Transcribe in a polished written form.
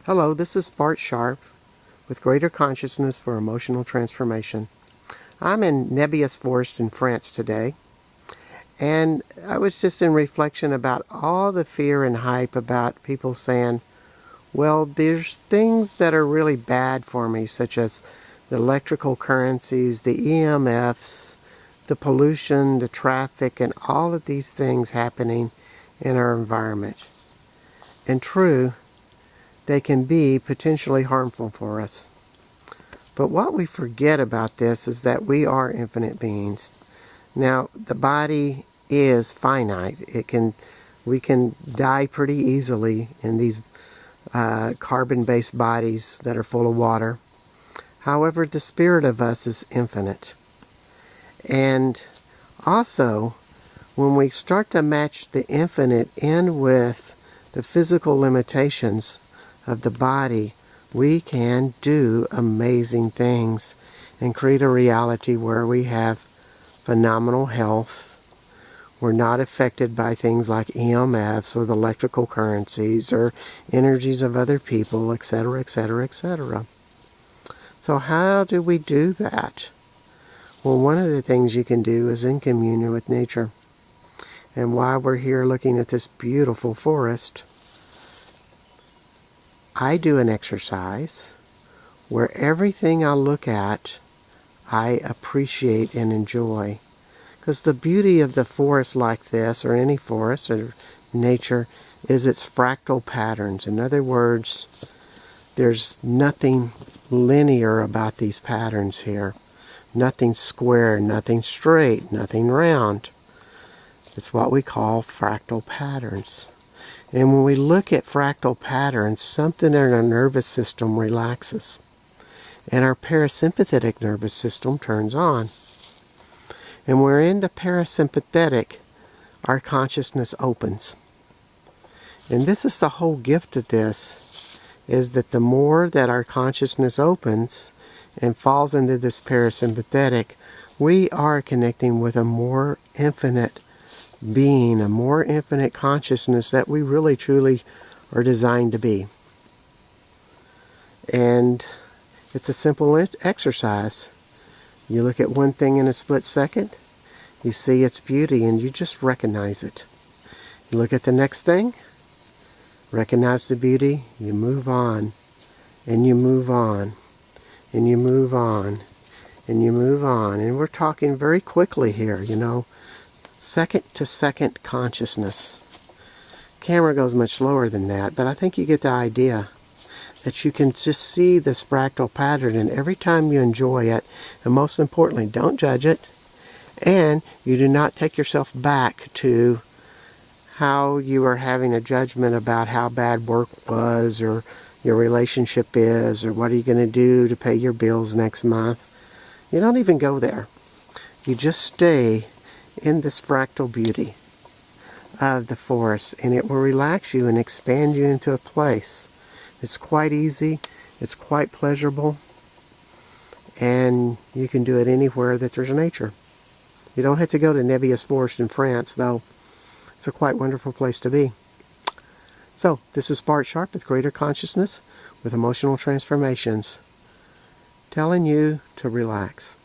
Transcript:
Hello, this is Bart Sharp with Greater Consciousness for Emotional Transformation. I'm in Nebius Forest in France today, and I was just in reflection about all the fear and hype about people saying, well, there's things that are really bad for me, such as the electrical currencies, the EMFs, the pollution, the traffic, and all of these things happening in our environment. And true, they can be potentially harmful for us. But what we forget about this is that we are infinite beings. Now, the body is finite. We can die pretty easily in these carbon-based bodies that are full of water. However, the spirit of us is infinite. And also, when we start to match the infinite in with the physical limitations of the body, we can do amazing things and create a reality where we have phenomenal health. We're not affected by things like EMFs or the electrical currencies or energies of other people, etc., etc., etc. So how do we do that? Well, one of the things you can do is in communion with nature. And while we're here looking at this beautiful forest, I do an exercise where everything I look at, I appreciate and enjoy. Because the beauty of the forest like this, or any forest or nature, is its fractal patterns. In other words, there's nothing linear about these patterns here. Nothing square, nothing straight, nothing round. It's what we call fractal patterns. And when we look at fractal patterns, something in our nervous system relaxes. And our parasympathetic nervous system turns on. And when we're in the parasympathetic, our consciousness opens. And this is the whole gift of this, is that the more that our consciousness opens and falls into this parasympathetic, we are connecting with a more infinite being, a more infinite consciousness that we really truly are designed to be. And it's a simple exercise. You look at one thing in a split second, you see its beauty and you just recognize it. You look at the next thing, recognize the beauty, you move on, and you move on, and you move on, and you move on. And we're talking very quickly here, you know. Second to second consciousness. Camera goes much slower than that, but I think you get the idea that you can just see this fractal pattern, and every time you enjoy it, and most importantly, don't judge it, and you do not take yourself back to how you are having a judgment about how bad work was, or your relationship is, or what are you going to do to pay your bills next month. You don't even go there. You just stay in this fractal beauty of the forest, and it will relax you and expand you into a place. It's quite easy, it's quite pleasurable, and you can do it anywhere that there's nature. You don't have to go to Nebius Forest in France, though it's a quite wonderful place to be. So, this is Bart Sharp with Greater Consciousness with Emotional Transformations, telling you to relax.